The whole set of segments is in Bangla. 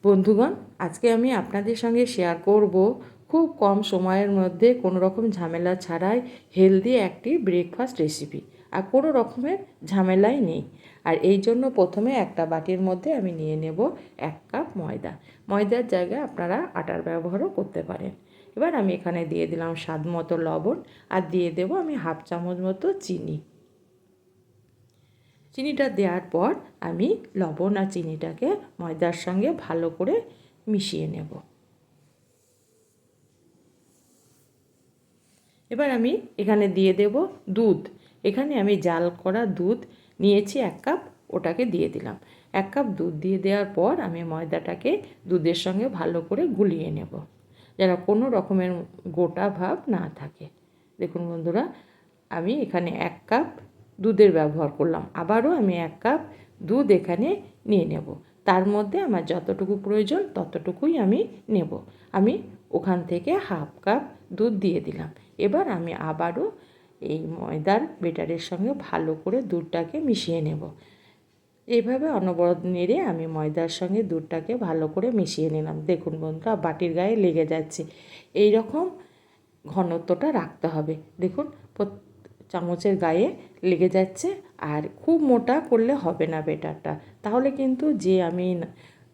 বন্ধুগণ, আজকে আমি আপনাদের সঙ্গে শেয়ার করব খুব কম সময়ের মধ্যে কোনো রকম ঝামেলা ছাড়াই হেলদি একটি ব্রেকফাস্ট রেসিপি। আর কোনো রকমের ঝামেলাই নেই। আর এই জন্য প্রথমে একটা বাটির মধ্যে আমি নিয়ে নেব 1 কাপ ময়দা। ময়দার জায়গায় আপনারা আটার ব্যবহারও করতে পারেন। এবার আমি এখানে দিয়ে দিলাম স্বাদ মতো লবণ, আর দিয়ে দেব আমি 1/2 চামচ মতো চিনি। চিনিটা দেওয়ার পর আমি লবণ আর চিনিটাকে ময়দার সঙ্গে ভালো করে মিশিয়ে নেব। এবার আমি এখানে দিয়ে দেব দুধ। এখানে আমি জাল করা দুধ নিয়েছি 1 কাপ, ওটাকে দিয়ে দিলাম। 1 কাপ দুধ দিয়ে দেওয়ার পর আমি ময়দাটাকে দুধের সঙ্গে ভালো করে গুলিয়ে নেব, যেন কোনো রকমের গোটা ভাব না থাকে। দেখুন বন্ধুরা, আমি এখানে 1 কাপ দুধের ব্যবহার করলাম। আবারও আমি 1 কাপ দুধ এখানে নিয়ে নেব। তার মধ্যে আমার যতটুকু প্রয়োজন ততটুকুই আমি নেব। আমি ওখান থেকে 1/2 কাপ দুধ দিয়ে দিলাম। এবার আমি আবারও এই ময়দার বেটারের সঙ্গে ভালো করে দুধটাকে মিশিয়ে নেব। এইভাবে অনবরত নেড়ে আমি ময়দার সঙ্গে দুধটাকে ভালো করে মিশিয়ে নিলাম। দেখুন বন্ধুরা, বাটির গায়ে লেগে যাচ্ছে। এই রকম ঘনত্বটা রাখতে হবে। দেখুন চামচের গায়ে লেগে যাচ্ছে। আর খুব মোটা করলে হবে না বেটারটা, তাহলে কিন্তু যে আমি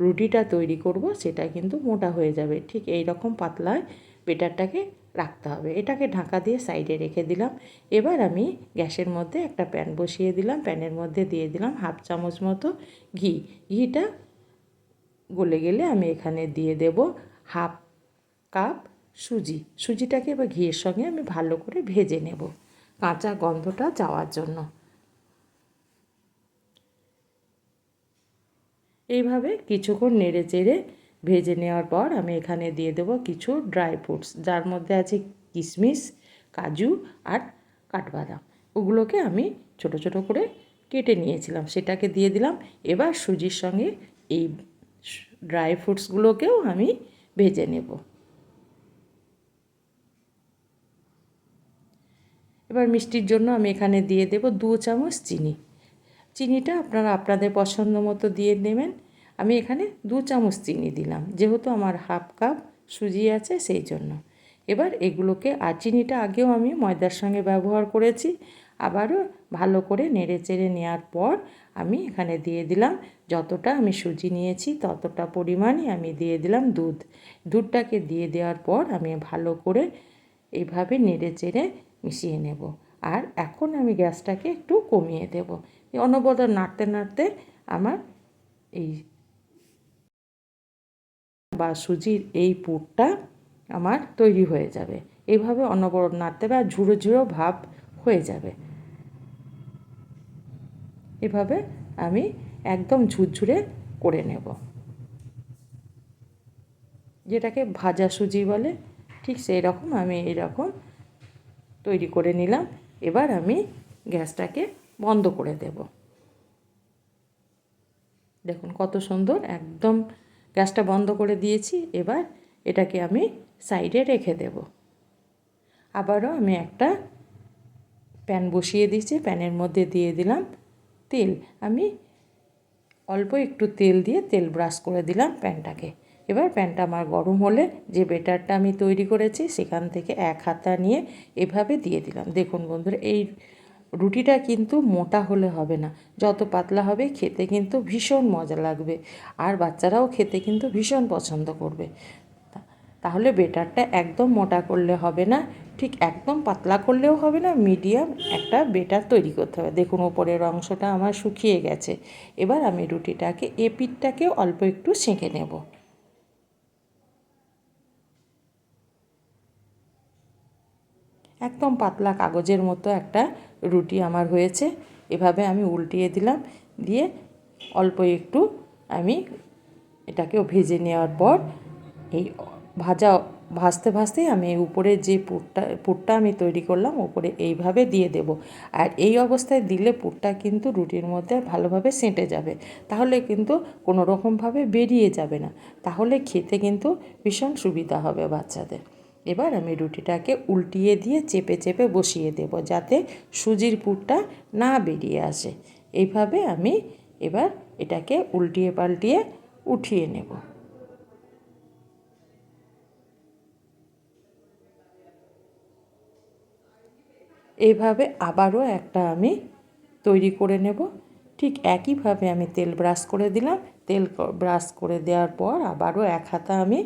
রুটিটা তৈরি করব সেটা কিন্তু মোটা হয়ে যাবে। ঠিক এই রকম পাতলায় বেটারটাকে রাখতে হবে। এটাকে ঢাকা দিয়ে সাইডে রেখে দিলাম। এবার আমি গ্যাসের মধ্যে একটা প্যান বসিয়ে দিলাম। প্যানের মধ্যে দিয়ে দিলাম 1/2 চামচ মতো ঘি। ঘিটা গলে গেলে আমি এখানে দিয়ে দেব 1/2 কাপ সুজি। সুজিটাকে এবার ঘিয়ের সঙ্গে আমি ভালো করে ভেজে নেব, কাঁচা গন্ধটা যাওয়ার জন্য। এইভাবে কিছুক্ষণ নেড়ে চেড়ে ভেজে নেওয়ার পর আমি এখানে দিয়ে দেব কিছু ড্রাই ফ্রুটস, যার মধ্যে আছে কিশমিশ, কাজু আর কাঠবাদাম। ওগুলোকে আমি ছোট ছোট করে কেটে নিয়েছিলাম, সেটাকে দিয়ে দিলাম। এবার সুজির সঙ্গে এই ড্রাই ফ্রুটসগুলোকেও আমি ভেজে নেব। এবার মিষ্টির জন্য আমি এখানে দিয়ে দেব 2 চামচ চিনি। চিনিটা আপনারা আপনাদের পছন্দ মতো দিয়ে নেবেন। আমি এখানে 2 চামচ চিনি দিলাম, যেহেতু আমার 1/2 কাপ সুজি আছে সেই জন্য। এবার এগুলোকে, আর চিনিটা আগেও আমি ময়দার সঙ্গে ব্যবহার করেছি, আবারও ভালো করে নেড়ে চেড়ে নেওয়ার পর আমি এখানে দিয়ে দিলাম যতটা আমি সুজি নিয়েছি ততটা পরিমাণই আমি দিয়ে দিলাম দুধ। দুধটাকে দিয়ে দেওয়ার পর আমি ভালো করে এইভাবে নেড়ে চেড়ে মিশিয়ে নেব। আর এখন আমি গ্যাসটাকে একটু কমিয়ে দেব। অনবরত নাড়তে নাড়তে আমার এই বা সুজির এই পুরটা আমার তৈরি হয়ে যাবে। এইভাবে অনবরত নাড়তে হবে আর ঝুড়ো ঝুড়ো ভাব হয়ে যাবে। এভাবে আমি একদম ঝুরঝুরে করে নেব, যেটাকে ভাজা সুজি বলে, ঠিক সেই রকম আমি এইরকম তৈরি করে নিলাম। এবার আমি গ্যাসটাকে বন্ধ করে দেব। দেখুন কত সুন্দর, একদম গ্যাসটা বন্ধ করে দিয়েছি। এবার এটাকে আমি সাইডে রেখে দেব। আবারও আমি একটা প্যান বসিয়ে দিয়েছি, প্যানের মধ্যে দিয়ে দিলাম তেল। আমি অল্প একটু তেল দিয়ে তেল ব্রাশ করে দিলাম প্যানটাকে। এবার প্যানটা আমার গরম হলে যে বেটারটা আমি তৈরি করেছি সেখান থেকে 1 হাতা নিয়ে এভাবে দিয়ে দিলাম। দেখুন বন্ধুরা, এই রুটিটা কিন্তু মোটা হলে হবে না, যত পাতলা হবে খেতে কিন্তু ভীষণ মজা লাগবে, আর বাচ্চারাও খেতে কিন্তু ভীষণ পছন্দ করবে। তাহলে বেটারটা একদম মোটা করলে হবে না, ঠিক একদম পাতলা করলেও হবে না, মিডিয়াম একটা বেটার তৈরি করতে হবে। দেখুন ওপরের অংশটা আমার শুকিয়ে গেছে। এবার আমি রুটিটাকে পিঠটাকে অল্প একটু সেঁকে নেব। একদম পাতলা কাগজের মতো একটা রুটি আমার হয়েছে। এভাবে আমি উল্টিয়ে দিলাম, দিয়ে অল্প একটু আমি এটাকেও ভেজে নেওয়ার পর এই ভাজতে ভাজতেই আমি উপরে যে পুরটা আমি তৈরি করলাম উপরে এইভাবে দিয়ে দেব। আর এই অবস্থায় দিলে পুরটা কিন্তু রুটির মধ্যে ভালোভাবে সেঁটে যাবে, তাহলে কিন্তু কোনো রকমভাবে বেরিয়ে যাবে না, তাহলে খেতে কিন্তু ভীষণ সুবিধা হবে বাচ্চাদের। এবার আমি রুটিটাকে উল্টিয়ে দিয়ে চেপে চেপে বসিয়ে দেব, যাতে সুজির পুরটা না বেরিয়ে আসে। এইভাবে আমি এবার এটাকে উল্টিয়ে পাল্টিয়ে উঠিয়ে নেব। এইভাবে আবারও একটা আমি তৈরি করে নেব। ঠিক একইভাবে আমি তেল ব্রাশ করে দিলাম। তেল ব্রাশ করে দেওয়ার পর আবারও এক হাতা আমি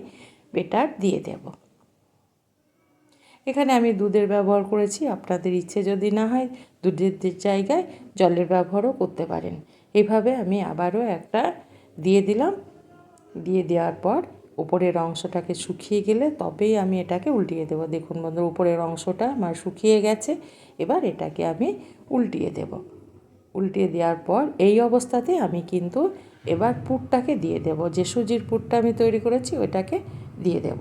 বেটার দিয়ে দেব। এখানে আমি দুধের ব্যবহার করেছি, আপনাদের ইচ্ছে যদি না হয় দুধের জায়গায় জলের ব্যবহারও করতে পারেন। এইভাবে আমি আবারও একটা দিয়ে দিলাম। দিয়ে দেওয়ার পর উপরের অংশটাকে শুকিয়ে গেলে তবেই আমি এটাকে উল্টিয়ে দেবো। দেখুন বন্ধুরা, উপরের অংশটা আমার শুকিয়ে গেছে। এবার এটাকে আমি উল্টিয়ে দেব। উল্টিয়ে দেওয়ার পর এই অবস্থাতে আমি কিন্তু এবার পুরটাকে দিয়ে দেব। যে সুজির পুরটা আমি তৈরি করেছি ওইটাকে দিয়ে দেব।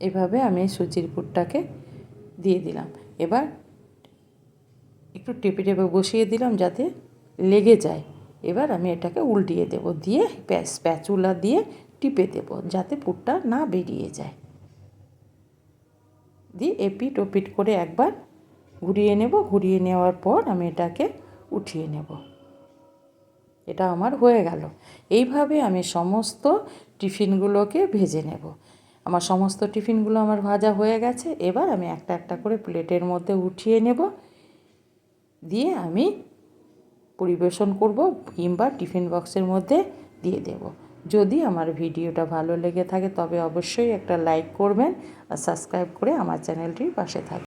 এভাবে আমি সুজির পুরটাকে দিয়ে দিলাম। এবার একটু টেপে টেপে বসিয়ে দিলাম যাতে লেগে যায়। এবার আমি এটাকে উল্টিয়ে দেব, দিয়ে স্প্যাচুলা দিয়ে টিপে দেব যাতে পুরটা না বেরিয়ে যায়। দিয়ে এপিট ওপিট করে একবার ঘুরিয়ে নেব। ঘুরিয়ে নেওয়ার পর আমি এটাকে উঠিয়ে নেব। এটা আমার হয়ে গেল। এইভাবে আমি সমস্ত টিফিনগুলোকে ভেজে নেব। আমার সমস্ত টিফিনগুলো আমার ভাজা হয়ে গেছে। এবার আমি একটা একটা করে প্লেটের মধ্যে উঠিয়ে নেব, দিয়ে আমি পরিবেশন করব কিংবা টিফিন বক্সের মধ্যে দিয়ে দেব। যদি আমার ভিডিওটা ভালো লেগে থাকে তবে অবশ্যই একটা লাইক করবেন আর সাবস্ক্রাইব করে আমার চ্যানেলটির পাশে থাকবেন।